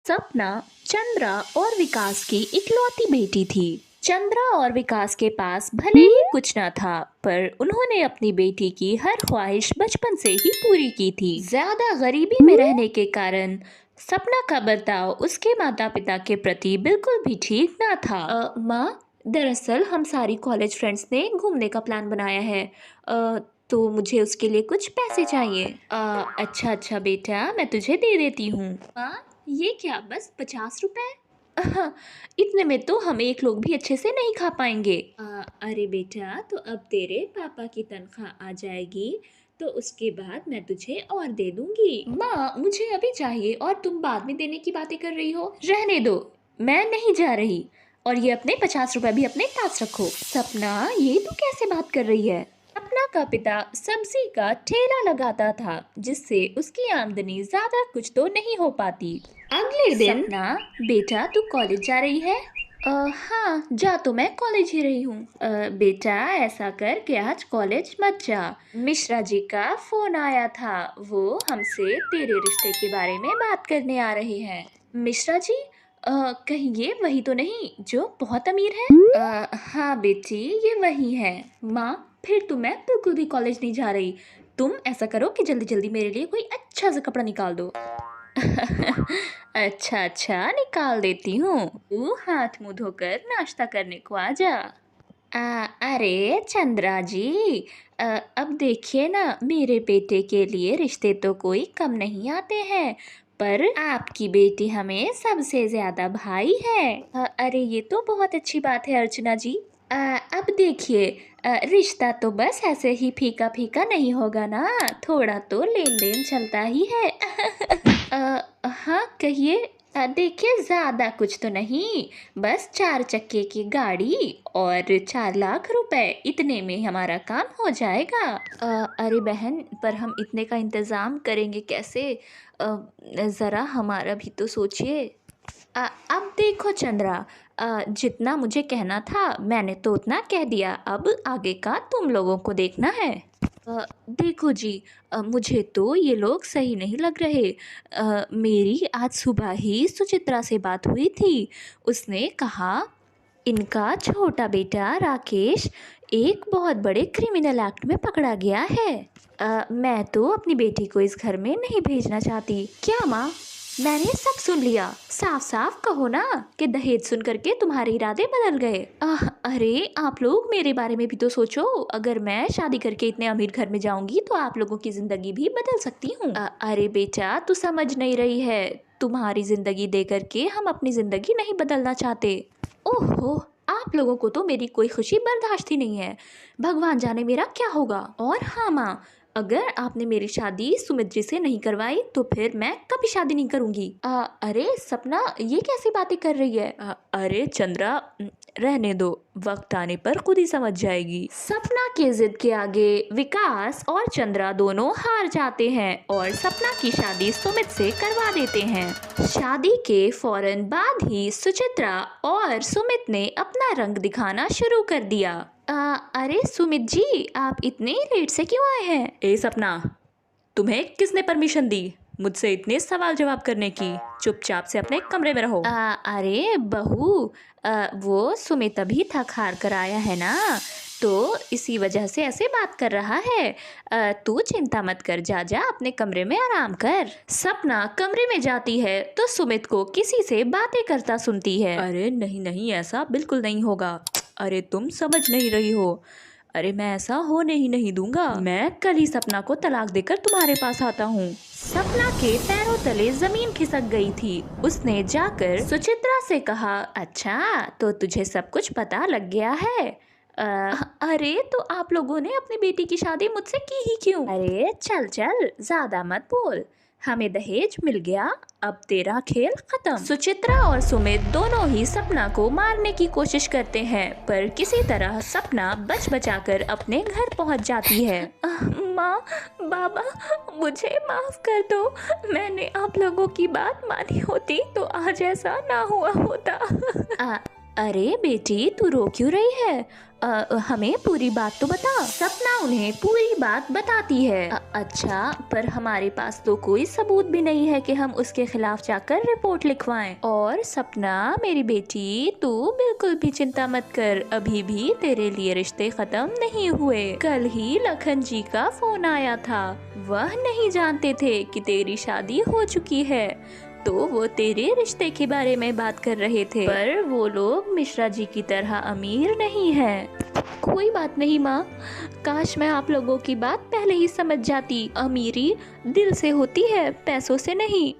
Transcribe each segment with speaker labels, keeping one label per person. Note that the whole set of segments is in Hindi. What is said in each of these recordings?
Speaker 1: सपना चंद्रा और विकास की इकलौती बेटी थी। चंद्रा और विकास के पास भले ही कुछ न था, पर उन्होंने अपनी बेटी की हर ख्वाहिश बचपन से ही पूरी की थी। ज्यादा गरीबी में रहने के कारण सपना का बर्ताव उसके माता पिता के प्रति बिल्कुल भी ठीक न था। माँ, दरअसल हम सारी कॉलेज फ्रेंड्स ने घूमने का प्लान बनाया है। तो मुझे उसके लिए कुछ पैसे चाहिए। अच्छा अच्छा बेटा, मैं तुझे दे देती हूँ। माँ, ये क्या, बस 50 रुपए? इतने में तो हम एक लोग भी अच्छे से नहीं खा पाएंगे। अरे बेटा, तो अब तेरे पापा की तनख्वाह आ जाएगी तो उसके बाद मैं तुझे और दे दूंगी। माँ, मुझे अभी चाहिए और तुम बाद में देने की बातें कर रही हो। रहने दो, मैं नहीं जा रही। और ये अपने 50 रुपए भी अपने पास रखो। सपना, ये तू कैसे बात कर रही है? सपना का पिता सब्जी का ठेला लगाता था, जिससे उसकी आमदनी ज्यादा कुछ तो नहीं हो पाती। अगले दिन सपना, बेटा तू कॉलेज जा रही है? हाँ, जा तो मैं कॉलेज ही रही हूँ। बेटा ऐसा कर कि आज कॉलेज मत जा। मिश्रा जी का फोन आया था, वो हमसे तेरे रिश्ते के बारे में बात करने आ रहे हैं। मिश्रा जी? कहीं ये वही तो नहीं जो बहुत अमीर है? हाँ बेटी, ये वही है। माँ, फिर तो मैं बिल्कुल भी कॉलेज नहीं जा रही। तुम ऐसा करो कि जल्दी जल्दी मेरे लिए कोई अच्छा सा कपड़ा निकाल दो। अच्छा अच्छा, निकाल देती हूँ। तू हाथ मुंह धोकर नाश्ता करने को आ जा। अरे चंद्रा जी, अब देखिए ना, मेरे बेटे के लिए रिश्ते तो कोई कम नहीं आते हैं, पर आपकी बेटी हमें सबसे ज्यादा भाई है। अरे ये तो बहुत अच्छी बात है अर्चना जी। अब देखिए, रिश्ता तो बस ऐसे ही फीका फीका नहीं होगा ना, थोड़ा तो लेन देन चलता ही है। हाँ कहिए। देखिए, ज्यादा कुछ तो नहीं, बस 4 चक्के की गाड़ी और 4 लाख रुपए, इतने में हमारा काम हो जाएगा। अरे बहन, पर हम इतने का इंतजाम करेंगे कैसे? जरा हमारा भी तो सोचिए। अब देखो चंद्रा, जितना मुझे कहना था मैंने तो उतना कह दिया, अब आगे का तुम लोगों को देखना है। देखो जी, मुझे तो ये लोग सही नहीं लग रहे। मेरी आज सुबह ही सुचित्रा से बात हुई थी। उसने कहा इनका छोटा बेटा राकेश एक बहुत बड़े क्रिमिनल एक्ट में पकड़ा गया है। मैं तो अपनी बेटी को इस घर में नहीं भेजना चाहती। क्या माँ? मैंने सब सुन लिया। साफ साफ कहो ना कि दहेज सुन करके तुम्हारे इरादे बदल गए। अरे आप लोग मेरे बारे में भी तो सोचो। अगर मैं शादी करके इतने अमीर घर में जाऊंगी तो आप लोगों की जिंदगी भी बदल सकती हूँ। अरे बेटा, तू समझ नहीं रही है। तुम्हारी जिंदगी दे करके हम अपनी जिंदगी नहीं बदलना चाहते। ओहो, आप लोगों को तो मेरी कोई खुशी बर्दाश्त ही नहीं है। भगवान जाने मेरा क्या होगा। और हाँ माँ, अगर आपने मेरी शादी सुमित जी से नहीं करवाई तो फिर मैं कभी शादी नहीं करूंगी। अरे सपना, ये कैसी बातें कर रही है? अरे चंद्रा, रहने दो, वक्त आने पर खुद ही समझ जाएगी। सपना के जिद के आगे विकास और चंद्रा दोनों हार जाते हैं और सपना की शादी सुमित से करवा देते हैं। शादी के फौरन बाद ही सुचित्रा और सुमित ने अपना रंग दिखाना शुरू कर दिया। अरे सुमित जी, आप इतने लेट से क्यों आए हैं? ए सपना, तुम्हें किसने परमिशन दी मुझसे इतने सवाल जवाब करने की? चुपचाप से अपने कमरे में रहो। अरे बहू, वो सुमित अभी थक हार कर आया है ना, तो इसी वजह से ऐसे बात कर रहा है। तू चिंता मत कर, जा जा अपने कमरे में आराम कर। सपना कमरे में जाती है तो सुमित को किसी से बातें करता सुनती है। अरे नहीं नहीं, ऐसा बिल्कुल नहीं होगा। अरे तुम समझ नहीं रही हो। अरे मैं ऐसा होने ही नहीं दूंगा। मैं कल ही सपना को तलाक देकर तुम्हारे पास आता हूँ। सपना के पैरों तले जमीन खिसक गई थी। उसने जाकर सुचित्रा से कहा, अच्छा तो तुझे सब कुछ पता लग गया है। अरे तो आप लोगों ने अपनी बेटी की शादी मुझसे की ही क्यों? अरे चल चल, ज्यादा मत बोल। हमें दहेज मिल गया, अब तेरा खेल खत्म। सुचित्रा और सुमित दोनों ही सपना को मारने की कोशिश करते हैं, पर किसी तरह सपना बच बचाकर अपने घर पहुंच जाती है। माँ, बाबा, मुझे माफ कर दो। मैंने आप लोगों की बात मानी होती तो आज ऐसा ना हुआ होता। अरे बेटी, तू रो क्यों रही है? हमें पूरी बात तो बता। सपना उन्हें पूरी बात बताती है। अच्छा, पर हमारे पास तो कोई सबूत भी नहीं है कि हम उसके खिलाफ जाकर रिपोर्ट लिखवाएं। और सपना मेरी बेटी, तू बिल्कुल भी चिंता मत कर, अभी भी तेरे लिए रिश्ते खत्म नहीं हुए। कल ही लखन जी का फोन आया था। वह नहीं जानते थे कि तेरी शादी हो चुकी है, तो वो तेरे रिश्ते के बारे में बात कर रहे थे। पर वो लोग मिश्रा जी की तरह अमीर नहीं हैं। कोई बात नहीं माँ, काश मैं आप लोगों की बात पहले ही समझ जाती। अमीरी दिल से होती है, पैसों से नहीं।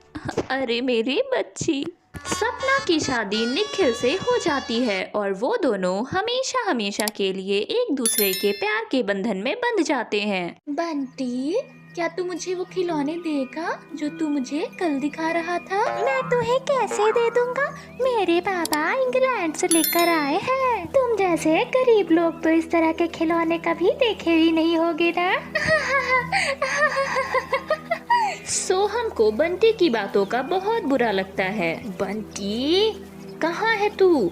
Speaker 1: अरे मेरी बच्ची। सपना की शादी निखिल से हो जाती है और वो दोनों हमेशा हमेशा के लिए एक दूसरे के प्यार के बंधन में बंध जाते हैं। बंटी, क्या तू मुझे वो खिलौने देगा जो तू मुझे कल दिखा रहा था? मैं तुम्हें कैसे दे दूंगा? मेरे पापा इंग्लैंड से लेकर आए हैं। तुम जैसे गरीब लोग तो इस तरह के खिलौने कभी देखे भी नहीं होगे ना। सोहम को बंटी की बातों का बहुत बुरा लगता है। बंटी, कहाँ है तू?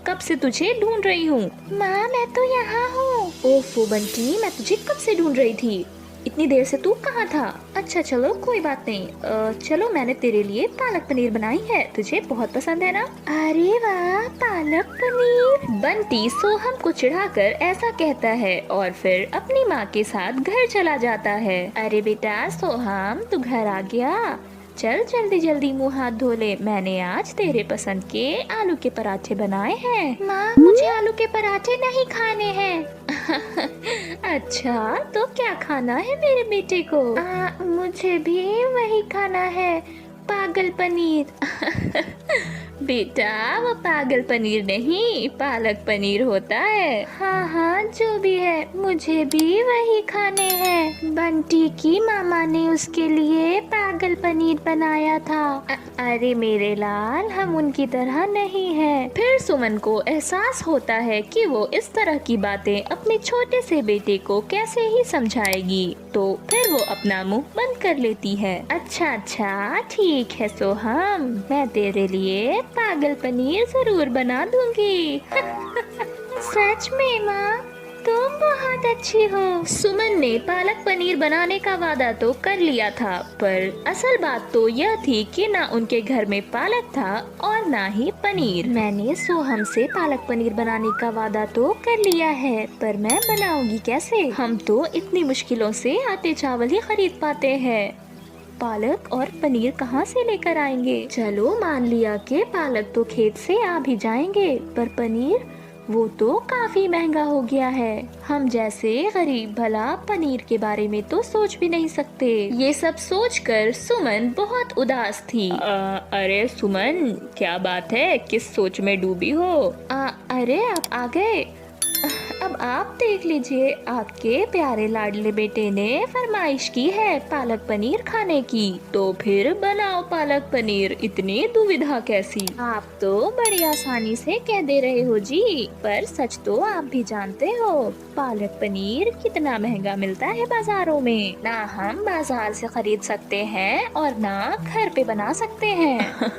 Speaker 1: कब से तुझे ढूंढ रही हूँ। माँ, मैं तो यहाँ हूँ। ओफो बंटी, मैं तुझे कब से ढूंढ रही थी। इतनी देर से तू कहाँ था? अच्छा चलो कोई बात नहीं। चलो मैंने तेरे लिए पालक पनीर बनाई है, तुझे बहुत पसंद है ना? अरे वाह, पालक पनीर। बंटी सोहम को चिढ़ाकर ऐसा कहता है और फिर अपनी माँ के साथ घर चला जाता है। अरे बेटा सोहम, तू घर आ गया? चल जल्दी जल्दी मुंह हाथ धो ले, मैंने आज तेरे पसंद के आलू के पराठे बनाए हैं। माँ, मुझे आलू के पराठे नहीं खाने हैं। अच्छा, तो क्या खाना है मेरे बेटे को? मुझे भी वही खाना है, पागल पनीर। बेटा, वो पागल पनीर नहीं, पालक पनीर होता है। हाँ हाँ, जो भी है, मुझे भी वही खाने हैं। बंटी की मामा ने उसके लिए पागल पनीर बनाया था। अरे मेरे लाल, हम उनकी तरह नहीं हैं। फिर सुमन को एहसास होता है कि वो इस तरह की बातें अपने छोटे से बेटे को कैसे ही समझाएगी, तो फिर वो अपना मुंह बंद कर लेती है। अच्छा अच्छा, ठीक है सोहम, मैं तेरे लिए पागल पनीर जरूर बना दूंगी। सच में माँ, तुम बहुत अच्छी हो। सुमन ने पालक पनीर बनाने का वादा तो कर लिया था, पर असल बात तो यह थी कि ना उनके घर में पालक था और ना ही पनीर। मैंने सोहम से पालक पनीर बनाने का वादा तो कर लिया है, पर मैं बनाऊंगी कैसे? हम तो इतनी मुश्किलों से आटे चावल ही खरीद पाते हैं, पालक और पनीर कहाँ से लेकर आएंगे? चलो मान लिया कि पालक तो खेत से आ भी जाएंगे, पर पनीर वो तो काफी महंगा हो गया है। हम जैसे गरीब भला पनीर के बारे में तो सोच भी नहीं सकते। ये सब सोचकर सुमन बहुत उदास थी। अरे सुमन, क्या बात है, किस सोच में डूबी हो? अरे आप आ गए। अब आप देख लीजिए, आपके प्यारे लाडले बेटे ने फरमाइश की है पालक पनीर खाने की, तो फिर बनाओ पालक पनीर, इतनी दुविधा कैसी? आप तो बड़ी आसानी से कह दे रहे हो जी, पर सच तो आप भी जानते हो, पालक पनीर कितना महंगा मिलता है बाजारों में। ना हम बाजार से खरीद सकते हैं और ना घर पे बना सकते हैं।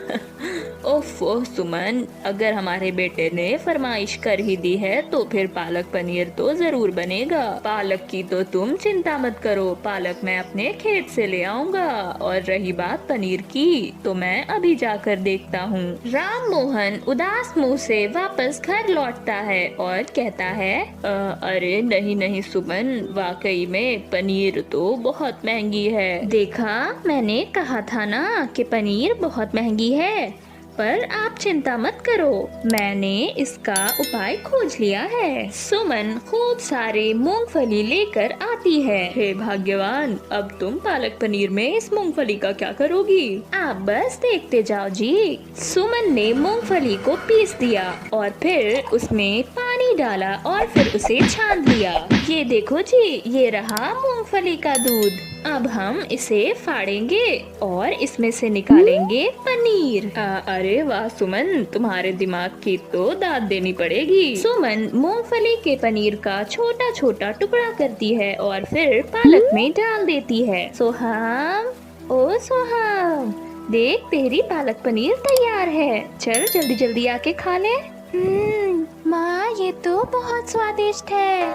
Speaker 1: ओफो सुमन, अगर हमारे बेटे ने फरमाइश कर ही दी है तो फिर पालक पनीर तो जरूर बनेगा। पालक की तो तुम चिंता मत करो, पालक मैं अपने खेत से ले आऊंगा। और रही बात पनीर की, तो मैं अभी जाकर देखता हूँ। राम मोहन उदास मुंह से वापस घर लौटता है और कहता है, अरे नहीं नहीं सुमन, वाकई में पनीर तो बहुत महंगी है। देखा, मैंने कहा था ना कि पनीर बहुत महंगी है, पर आप चिंता मत करो, मैंने इसका उपाय खोज लिया है। सुमन खूब सारे मूंगफली लेकर आती है। हे भाग्यवान, अब तुम पालक पनीर में इस मूंगफली का क्या करोगी? आप बस देखते जाओ जी। सुमन ने मूंगफली को पीस दिया और फिर उसमें पानी डाला और फिर उसे छान लिया। ये देखो जी, ये रहा मूंगफली का दूध। अब हम इसे फाड़ेंगे और इसमें से निकालेंगे पनीर। अरे वाह सुमन, तुम्हारे दिमाग की तो दाद देनी पड़ेगी। सुमन मूंगफली के पनीर का छोटा छोटा टुकड़ा करती है और फिर पालक में डाल देती है। सोहम, ओ सोहम, देख तेरी पालक पनीर तैयार है, चल जल्दी जल्दी आके खा ले। माँ, ये तो बहुत स्वादिष्ट है।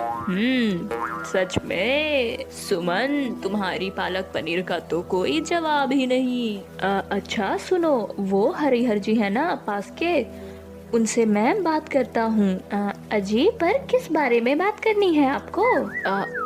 Speaker 2: सच में सुमन, तुम्हारी पालक पनीर का तो कोई जवाब ही नहीं। अच्छा सुनो, वो हरिहर जी है ना पास के, उनसे मैं बात करता हूँ।
Speaker 1: अजी, पर किस बारे में बात करनी है आपको?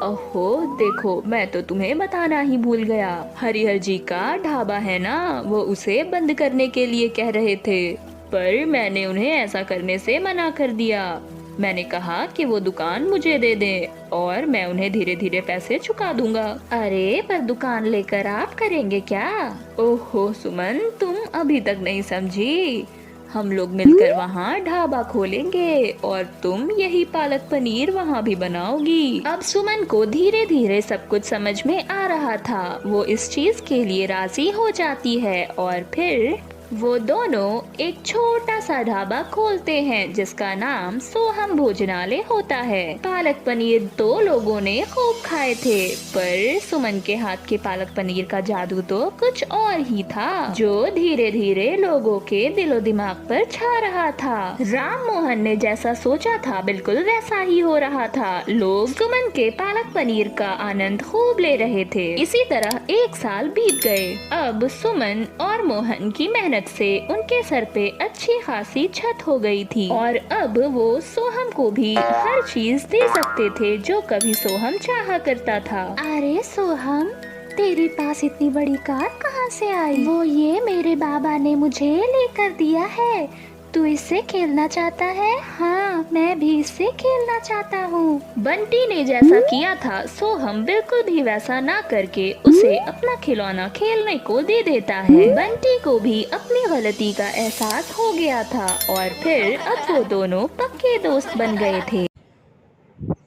Speaker 2: ओहो देखो, मैं तो तुम्हें बताना ही भूल गया। हरिहर जी का ढाबा है ना, वो उसे बंद करने के लिए कह रहे थे, पर मैंने उन्हें ऐसा करने से मना कर दिया। मैंने कहा कि वो दुकान मुझे दे दें और मैं उन्हें धीरे धीरे पैसे चुका दूंगा।
Speaker 1: अरे, पर दुकान लेकर आप करेंगे क्या?
Speaker 2: ओहो सुमन, तुम अभी तक नहीं समझी। हम लोग मिलकर वहाँ ढाबा खोलेंगे और तुम यही पालक पनीर वहाँ भी बनाओगी।
Speaker 1: अब सुमन को धीरे धीरे सब कुछ समझ में आ रहा था। वो इस चीज के लिए राजी हो जाती है और फिर वो दोनों एक छोटा सा ढाबा खोलते हैं जिसका नाम सोहम भोजनालय होता है। पालक पनीर तो लोगों ने खूब खाए थे, पर सुमन के हाथ के पालक पनीर का जादू तो कुछ और ही था, जो धीरे धीरे लोगों के दिलो दिमाग पर छा रहा था। राम मोहन ने जैसा सोचा था बिल्कुल वैसा ही हो रहा था। लोग सुमन के पालक पनीर का आनंद खूब ले रहे थे। इसी तरह एक साल बीत गए। अब सुमन और मोहन की मेहनत से उनके सर पे अच्छी खासी छत हो गई थी और अब वो सोहम को भी हर चीज दे सकते थे जो कभी सोहम चाहा करता था। अरे सोहम, तेरे पास इतनी बड़ी कार कहाँ से आई? वो ये मेरे बाबा ने मुझे लेकर दिया है। तू इससे खेलना चाहता है? हाँ, मैं भी इससे खेलना चाहता हूँ। बंटी ने जैसा किया था, सोहम बिल्कुल भी वैसा ना करके उसे अपना खिलौना खेलने को दे देता है। बंटी को भी अपनी गलती का एहसास हो गया था और फिर अब वो दोनों पक्के दोस्त बन गए थे।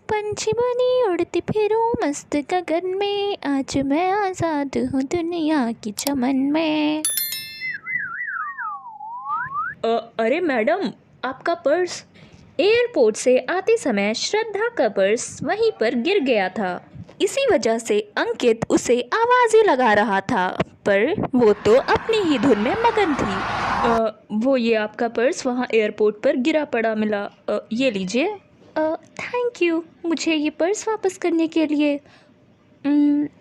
Speaker 1: पंछी बनी उड़ती फिरूं मस्त गगन में, आज मैं आजाद हूँ दुनिया की चमन में।
Speaker 2: अरे मैडम, आपका पर्स।
Speaker 1: एयरपोर्ट से आते समय श्रद्धा का पर्स वहीं पर गिर गया था। इसी वजह से अंकित उसे आवाज़ें लगा रहा था, पर वो तो अपनी ही धुन में मगन थी।
Speaker 2: वो ये आपका पर्स वहाँ एयरपोर्ट पर गिरा पड़ा मिला। ये लीजिए।
Speaker 1: थैंक यू मुझे ये पर्स वापस करने के लिए।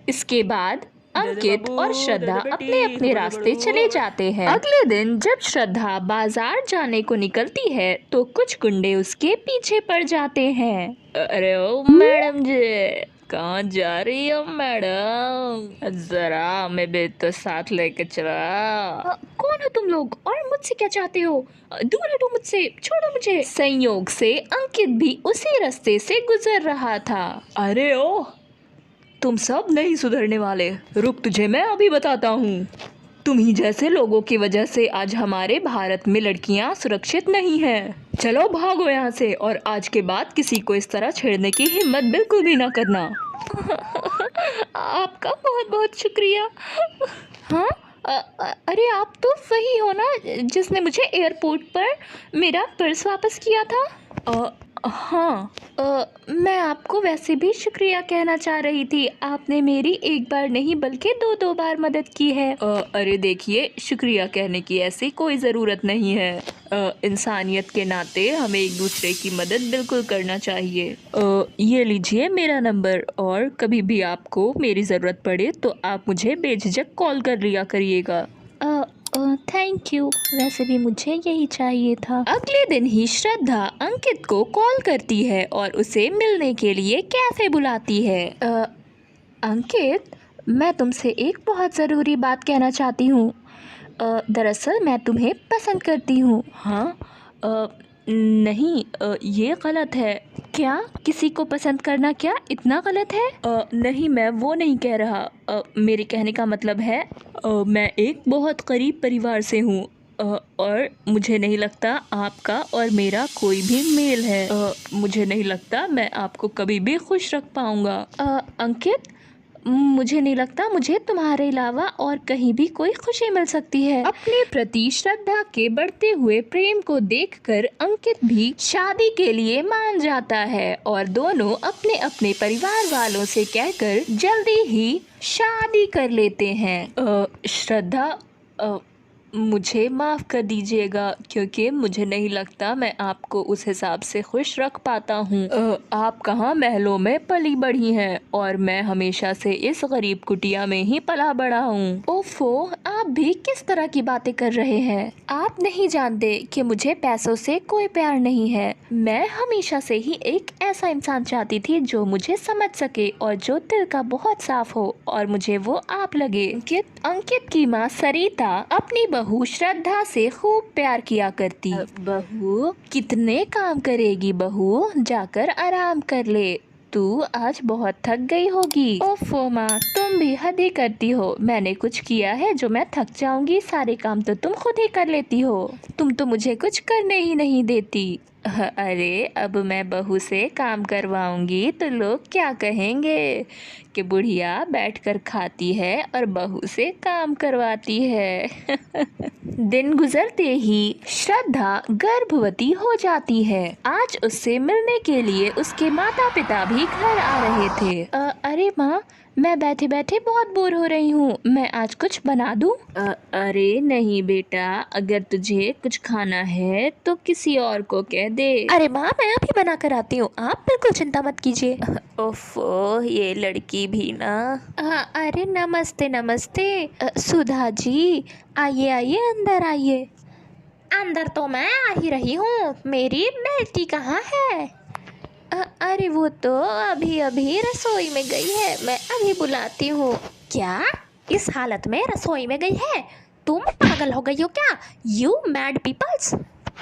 Speaker 1: इसके बाद अंकित और श्रद्धा अपने अपने रास्ते चले जाते हैं। अगले दिन जब श्रद्धा बाजार जाने को निकलती है तो कुछ गुंडे उसके पीछे पड़ जाते हैं।
Speaker 2: अरे ओ मैडम जी, कहाँ जा रही हो मैडम? जरा हमें भी तो साथ लेके चला।
Speaker 1: कौन हो तुम लोग और मुझसे क्या चाहते हो? दूर हटो मुझसे, छोड़ो मुझे। संयोग से अंकित भी उसी रास्ते से गुजर रहा था।
Speaker 2: अरे ओ, तुम सब नहीं सुधरने वाले। रुक, तुझे मैं अभी बताता हूँ। तुम ही जैसे लोगों की वजह से आज हमारे भारत में लड़कियाँ सुरक्षित नहीं हैं। चलो भागो यहाँ से और आज के बाद किसी को इस तरह छेड़ने की हिम्मत बिल्कुल भी ना करना।
Speaker 1: आपका बहुत बहुत शुक्रिया। हाँ, अरे आप तो वही हो ना जिसने मुझे एयरपोर्ट पर मेरा पर्स वापस किया था?
Speaker 2: हाँ।
Speaker 1: मैं आपको वैसे भी शुक्रिया कहना चाह रही थी। आपने मेरी एक बार नहीं बल्कि दो दो बार मदद की है।
Speaker 2: अरे देखिए, शुक्रिया कहने की ऐसी कोई ज़रूरत नहीं है। इंसानियत के नाते हमें एक दूसरे की मदद बिल्कुल करना चाहिए। ये लीजिए मेरा नंबर, और कभी भी आपको मेरी ज़रूरत पड़े तो आप मुझे बेझिझक कॉल कर लिया करिएगा।
Speaker 1: थैंक यू, वैसे भी मुझे यही चाहिए था। अगले दिन ही श्रद्धा अंकित को कॉल करती है और उसे मिलने के लिए कैफे बुलाती है। अंकित, मैं तुमसे एक बहुत ज़रूरी बात कहना चाहती हूँ। दरअसल मैं तुम्हें पसंद करती हूँ।
Speaker 2: हाँ? नहीं, ये गलत है।
Speaker 1: क्या? किसी को पसंद करना क्या इतना गलत है?
Speaker 2: नहीं, मैं वो नहीं कह रहा। मेरे कहने का मतलब है, मैं एक बहुत करीब परिवार से हूँ और मुझे नहीं लगता आपका और मेरा कोई भी मेल है। मुझे नहीं लगता मैं आपको कभी भी खुश रख पाऊँगा।
Speaker 1: अंकित, मुझे नहीं लगता मुझे तुम्हारे अलावा और कहीं भी कोई खुशी मिल सकती है। अपने प्रति श्रद्धा के बढ़ते हुए प्रेम को देखकर अंकित भी शादी के लिए मान जाता है और दोनों अपने अपने परिवार वालों से कहकर जल्दी ही शादी कर लेते हैं।
Speaker 2: श्रद्धा, मुझे माफ़ कर दीजिएगा क्योंकि मुझे नहीं लगता मैं आपको उस हिसाब से खुश रख पाता हूँ। आप कहाँ महलों में पली बढ़ी हैं और मैं हमेशा से इस गरीब कुटिया में ही पला बढ़ा हूँ।
Speaker 1: ओफो, आप भी किस तरह की बातें कर रहे हैं? आप नहीं जानते कि मुझे पैसों से कोई प्यार नहीं है। मैं हमेशा से ही एक ऐसा इंसान चाहती थी जो मुझे समझ सके और जो दिल का बहुत साफ हो, और मुझे वो आप लगे। अंकित की माँ सरिता अपनी बहू श्रद्धा से खूब प्यार किया करती। बहू, कितने काम करेगी बहू, जाकर आराम कर ले, तू आज बहुत थक गई होगी। ओफो माँ, तुम भी हद ही करती हो। मैंने कुछ किया है जो मैं थक जाऊंगी? सारे काम तो तुम खुद ही कर लेती हो। तुम तो मुझे कुछ करने ही नहीं देती। अरे अब मैं बहू से काम करवाऊंगी तो लोग क्या कहेंगे कि बुढ़िया बैठकर खाती है और बहू से काम करवाती है। दिन गुजरते ही श्रद्धा गर्भवती हो जाती है। आज उससे मिलने के लिए उसके माता पिता भी घर आ रहे थे। अरे माँ, मैं बैठे बैठे बहुत बोर हो रही हूँ, मैं आज कुछ बना दूँ? अरे नहीं बेटा, अगर तुझे कुछ खाना है तो किसी और को कह दे। अरे माँ, मैं अभी बना कर आती हूँ, आप बिल्कुल चिंता मत कीजिए। ओफो, ये लड़की भी ना। अरे नमस्ते नमस्ते। सुधा जी, आइए आइए, अंदर आइए। अंदर तो मैं आ ही रही हूँ, मेरी बेटी कहाँ है? अरे वो तो अभी अभी रसोई में गई है, मैं अभी बुलाती हूँ। क्या? इस हालत में रसोई में गई है? तुम पागल हो गई हो क्या? You mad peoples!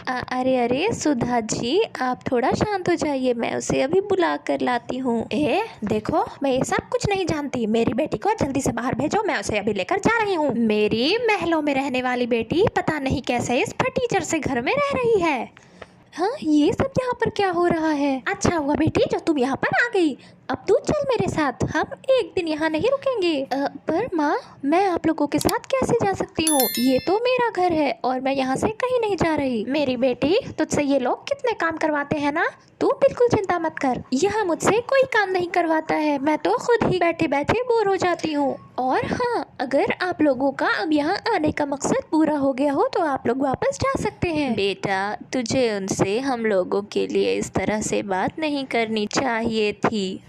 Speaker 1: अरे अरे सुधा जी, आप थोड़ा शांत हो जाइए, मैं उसे अभी बुला कर लाती हूँ। देखो, मैं ये सब कुछ नहीं जानती, मेरी बेटी को जल्दी से बाहर भेजो, मैं उसे अभी लेकर जा रही हूँ। मेरी महलों में रहने वाली बेटी पता नहीं कैसे इस फटीचर से घर में रह रही है। हाँ, ये सब यहाँ पर क्या हो रहा है? अच्छा हुआ बेटी जो तुम यहाँ पर आ गई। अब तू चल मेरे साथ, हम एक दिन यहाँ नहीं रुकेंगे। पर माँ, मैं आप लोगों के साथ कैसे जा सकती हूँ? ये तो मेरा घर है और मैं यहाँ से कहीं नहीं जा रही। मेरी बेटी, तुझसे ये लोग कितने काम करवाते हैं ना, तू बिल्कुल चिंता मत कर। यहाँ मुझसे कोई काम नहीं करवाता है, मैं तो खुद ही बैठे बैठे बोर हो जाती हूँ। और हाँ, अगर आप लोगों का अब यहाँ आने का मकसद पूरा हो गया हो तो आप लोग वापस जा सकते हैं। बेटा, तुझे उनसे हम लोगों के लिए इस तरह से बात नहीं करनी चाहिए थी।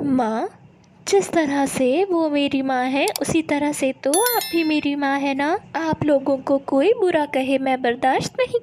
Speaker 1: माँ, जिस तरह से वो मेरी माँ है उसी तरह से तो आप भी मेरी माँ है ना। आप लोगों को कोई बुरा कहे मैं बर्दाश्त नहीं कर